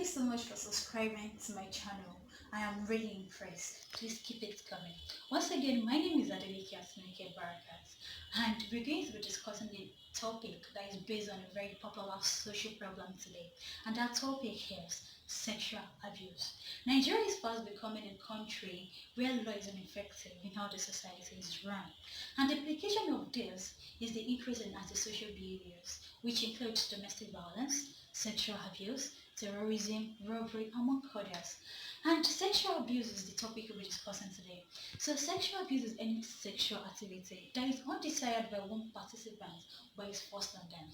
you so much for subscribing to my channel. I am really impressed. Please keep it coming. Once again, my name is Adeleke Asminike Barakat, and we're going to be discussing a topic that is based on a very popular social problem today, and that topic is sexual abuse. Nigeria is fast becoming a country where law is ineffective in how the society is run, and the implication of this is the increase in antisocial behaviors, which includes domestic violence, sexual abuse, terrorism, robbery, among others. And sexual abuse is the topic we'll be discussing today. So sexual abuse is any sexual activity that is undesired by one participant but is forced on them.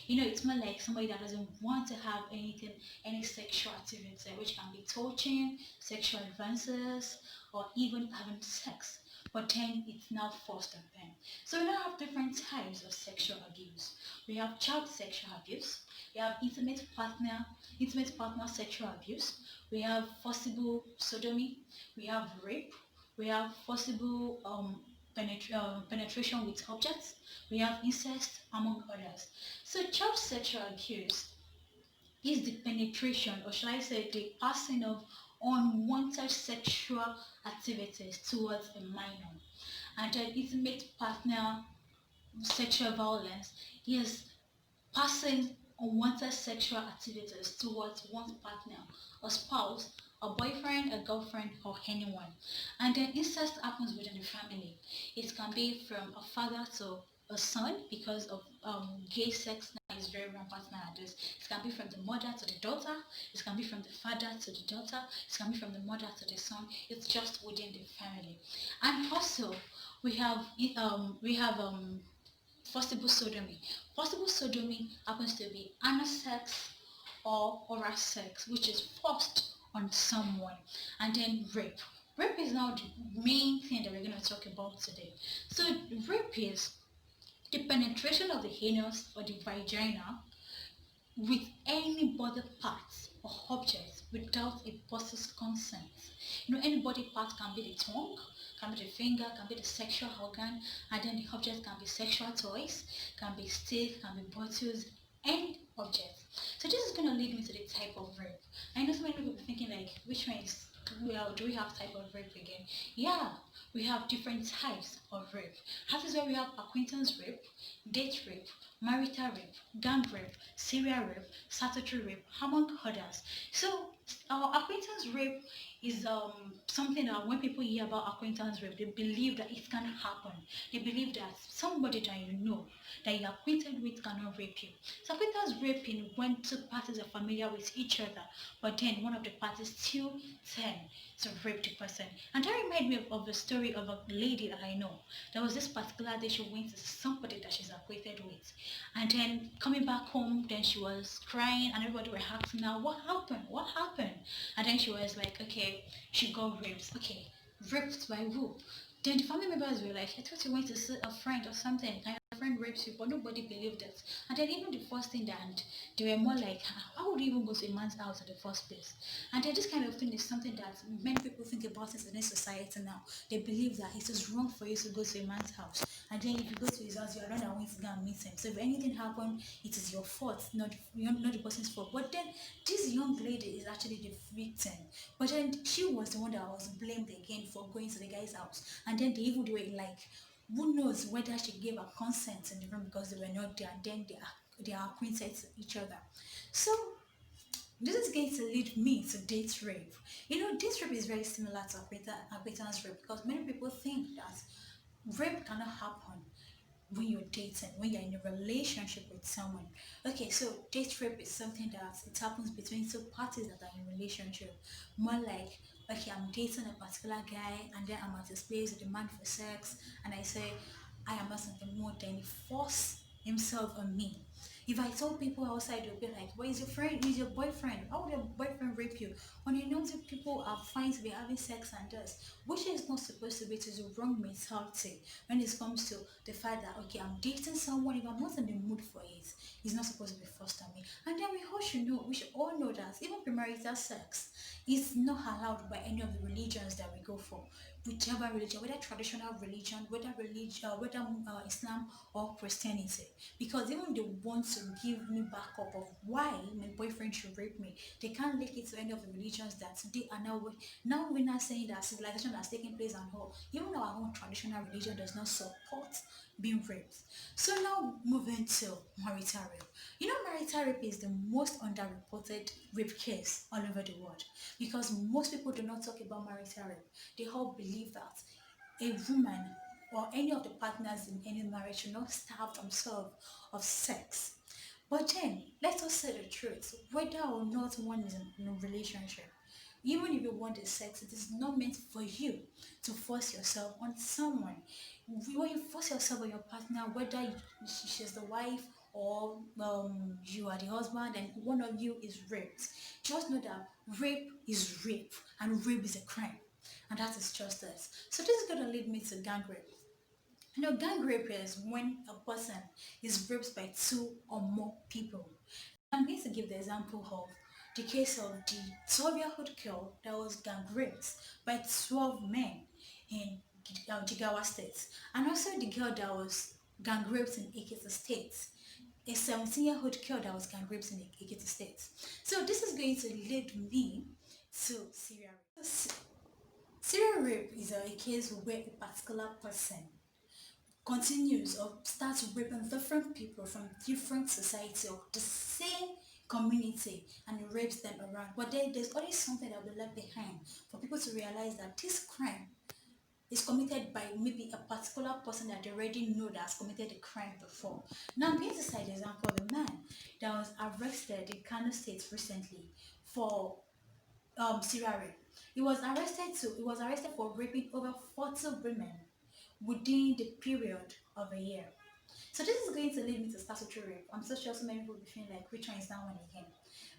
It's more like somebody that doesn't want to have any sexual activity, which can be touching, sexual advances, or even having sex. But then it's now forced on them. So we now have different types of sexual abuse. We have child sexual abuse, we have intimate partner sexual abuse, we have forcible sodomy, we have rape, we have forcible penetration with objects, we have incest, among others. So child sexual abuse is the penetration, or shall I say the passing of unwanted sexual activities towards a minor. And then intimate partner sexual violence is passing unwanted sexual activities towards one's partner, a spouse, a boyfriend, a girlfriend, or anyone. And then incest happens within the family. It can be from a father to a son because of gay sex now is very rampant nowadays. It can be from the mother to the daughter. It can be from the father to the daughter. It can be from the mother to the son. It's just within the family. And also we have forcible sodomy. Forcible sodomy happens to be anal sex or oral sex, which is forced on someone. And then rape. Rape is now the main thing that we're going to talk about today. So rape is the penetration of the anus or the vagina with any body part or object without a person's consent. Any body part can be the tongue, can be the finger, can be the sexual organ, and then the object can be sexual toys, can be stick, can be bottles, any object. So this is going to lead me to the type of rape. I know so many people thinking like, which one is, well, do we have type of rape again? Yeah, we have different types of rape. That is why we have acquaintance rape, date rape, marital rape, gang rape, serial rape, statutory rape, among others. So acquaintance rape is something that when people hear about acquaintance rape, they believe that it can happen. They believe that somebody that that you're acquainted with cannot rape you. So acquaintance raping when two parties are familiar with each other, but then one of the parties still tend to rape the person. And that reminds me of a story of a lady that I know. There was this particular day she went to somebody that she's acquainted with, and then coming back home, then she was crying, and everybody were asking her, "What happened? What happened?" And then she was like, "Okay, she got raped." Okay, raped by who? Then the family members were like, "I thought you went to see a friend or something. And your friend rapes you," but nobody believed it. And then even the first thing that they were more like, "How would you even go to a man's house in the first place?" And then this kind of thing is something that many people think about in this society now. They believe that it is wrong for you to go to a man's house, and then if you go to his house, you are not going to go and meet him. So if anything happens, it is your fault, not the person's fault. But then this young lady is actually the victim. But then she was the one that was blamed again for going to the guy's house. And then they even do it like, who knows whether she gave her consent in the room because they were not there. And then they are acquainted to each other. So this is going to lead me to date rape. Date rape is very similar to acquaintance rape because many people think that rape cannot happen when you're dating, when you're in a relationship with someone. Okay, so date rape is something that it happens between two parties that are in a relationship. More like, okay, I'm dating a particular guy and then I'm at his place with demand for sex, and I say I am not in the mood, then he force himself on me. If I told people outside, they'll be like, "Where is your friend? Where is your boyfriend? How would your boyfriend rape you?" When that people are fine to be having sex and this, which is not supposed to be, it is a wrong mentality when it comes to the fact that, okay, I'm dating someone, if I'm not in the mood for it, it's not supposed to be forced on me. And then we should all know that even premarital sex is not allowed by any of the religions that we go for. whichever religion, whether traditional religion, whether Islam or Christianity, because even they want to give me backup of why my boyfriend should rape me, they can't link it to any of the religions that they are now we're not saying that civilization has taken place and all. Even our own traditional religion does not support being raped. So now moving to marital rape. You know, marital rape is the most underreported rape case all over the world because most people do not talk about marital rape. They all believe that a woman or any of the partners in any marriage should not starve themselves of sex. But then, let us say the truth, whether or not one is in a relationship, even if you want the sex, it is not meant for you to force yourself on someone. When you force yourself on your partner, whether she's the wife or you are the husband and one of you is raped, just know that rape is rape and rape is a crime. And that is just this. So this is going to lead me to gang rape. You know, gang rape is when a person is raped by two or more people. I'm going to give the example of the case of the 12-year-old girl that was gang raped by 12 men in Jigawa State, and also the girl that was gang raped in Ekiti State, a 17-year-old girl that was gang raped in Ekiti State. So this is going to lead me to serial rape. Serial rape is a case where a particular person continues or starts raping different people from different society or the same community and rapes them around. But then there's always something that will be left behind for people to realize that this crime is committed by maybe a particular person that they already know that has committed the crime before. Now I'm going to cite the example of a man that was arrested in Kano State recently for serial rape. He was arrested for raping over 40 women within the period of a year. So this is going to lead me to statutory rape. I'm so sure so many people will be feeling like which one is that one again.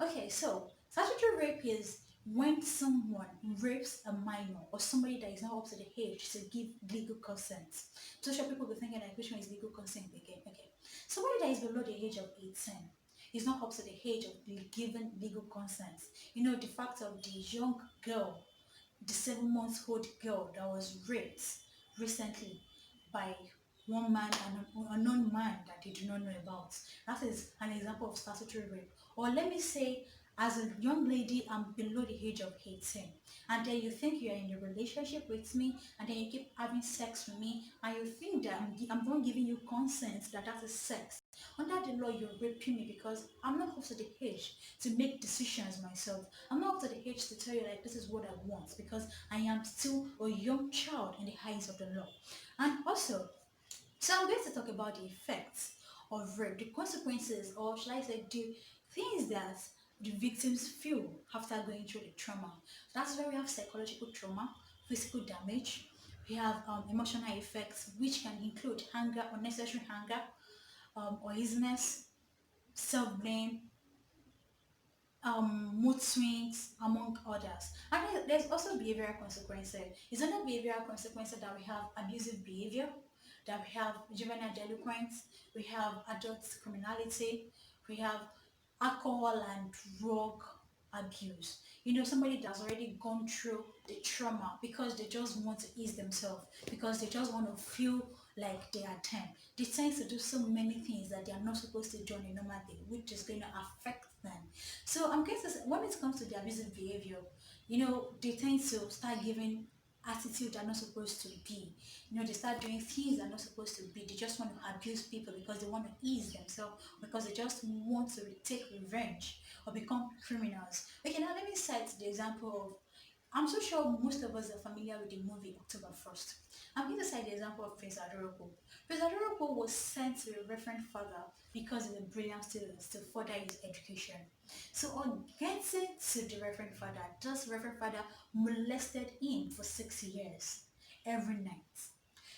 Okay, so statutory rape is when someone rapes a minor or somebody that is not up to the age to give legal consent. So sure people will be thinking like which one is legal consent again. Okay. Somebody that is below the age of 18 is not up to the age of giving legal consent. You know, the fact of the young girl, the 7 month old girl that was raped recently by one man and an unknown man that they do not know about. That is an example of statutory rape. Or let me say, as a young lady, I'm below the age of 18, and then you think you are in a relationship with me, and then you keep having sex with me, and you think that I'm not giving you consent that is sex. Under the law, you're raping me because I'm not up to the age to make decisions myself. I'm not up to the age to tell you like this is what I want because I am still a young child in the eyes of the law. And also, so I'm going to talk about the effects of rape, the consequences, or should I say the things that the victims feel after going through the trauma. That's where we have psychological trauma, physical damage, we have emotional effects, which can include anger, unnecessary anger, uneasiness, self-blame, mood swings, among others. And there's also behavioral consequences. It's under behavioral consequences that we have abusive behavior, that we have juvenile delinquents, we have adult criminality, we have alcohol and drug abuse. You know, somebody that's already gone through the trauma because they just want to ease themselves, because they just want to feel like they are 10. They tend to do so many things that they are not supposed to do on a normal day, which is going to affect them. So I'm going to say, when it comes to the abusive behavior, you know, they tend to start giving attitude they're not supposed to be. You know, they start doing things they're not supposed to be. They just want to abuse people because they want to ease themselves, because they just want to take revenge or become criminals. Okay, now let me cite the example of, I'm so sure most of us are familiar with the movie October 1st. I'm going to cite the example of Prince Adorable. Prince Adorable was sent to a Reverend Father because he's a brilliant student to further his education. So on getting to the Reverend Father, this Reverend Father molested him for 6 years every night.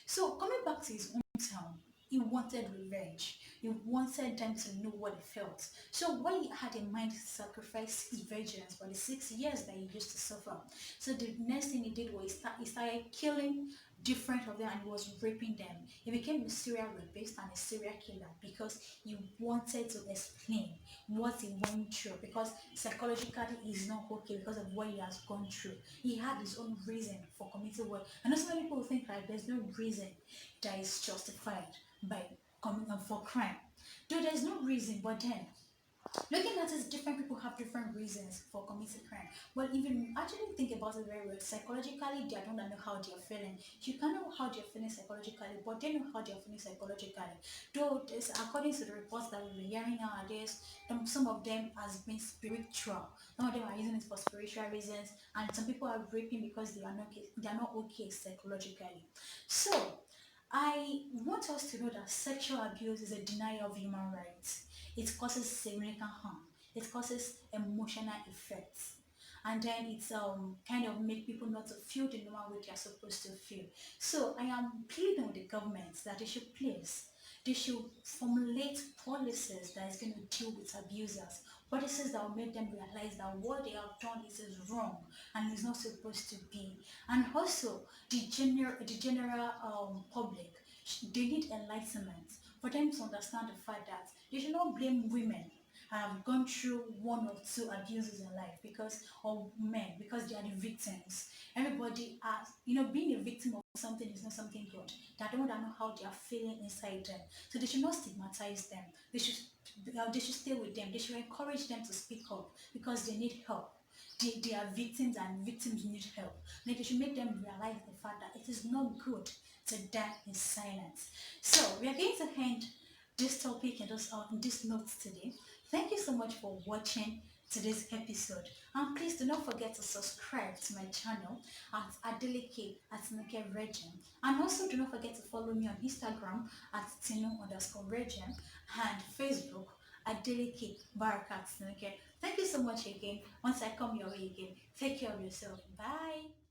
So coming back to his hometown, he wanted revenge. He wanted them to know what he felt. So what he had in mind to sacrifice his vengeance for the 6 years that he used to suffer. So the next thing he did was he started killing different of them and he was raping them. He became a serial rapist and a serial killer because he wanted to explain what he went through, because psychologically he's not okay because of what he has gone through. He had his own reason for committing what. I know so many people think like there's no reason that is justified by coming up for crime. Though there's no reason, but then looking at it, different people have different reasons for committing crime. Well, if you actually think about it very well, psychologically, they don't know how they're feeling. You can know how they're feeling psychologically, but they know how they're feeling psychologically. Though, according to the reports that we've been hearing nowadays, some of them has been spiritual. Some of them are using it for spiritual reasons, and some people are raping because they are not okay psychologically. So, I want us to know that sexual abuse is a denial of human rights. It causes significant harm. It causes emotional effects. And then it's kind of make people not to feel the normal way they are supposed to feel. So I am pleading with the government that they should formulate policies that is going to deal with abusers. Policies that will make them realize that what they have done is wrong and is not supposed to be. And also the general public, they need enlightenment for them to understand the fact that they should not blame women have gone through one or two abuses in life because or men because they are the victims. Everybody has, being a victim of something is not something good. They don't know how they are feeling inside them. So they should not stigmatize them. They should stay with them. They should encourage them to speak up because they need help. They are victims and victims need help. Like they should make them realize the fact that it is not good to die in silence. So we are going to end this topic and this notes today. Thank you so much for watching today's episode. And please do not forget to subscribe to my channel at Adeleke at Tineke Regem. And also do not forget to follow me on Instagram at Tino_Regem and Facebook Adeleke Barakat Tineke. Thank you so much again. Once I come your way again, take care of yourself. Bye.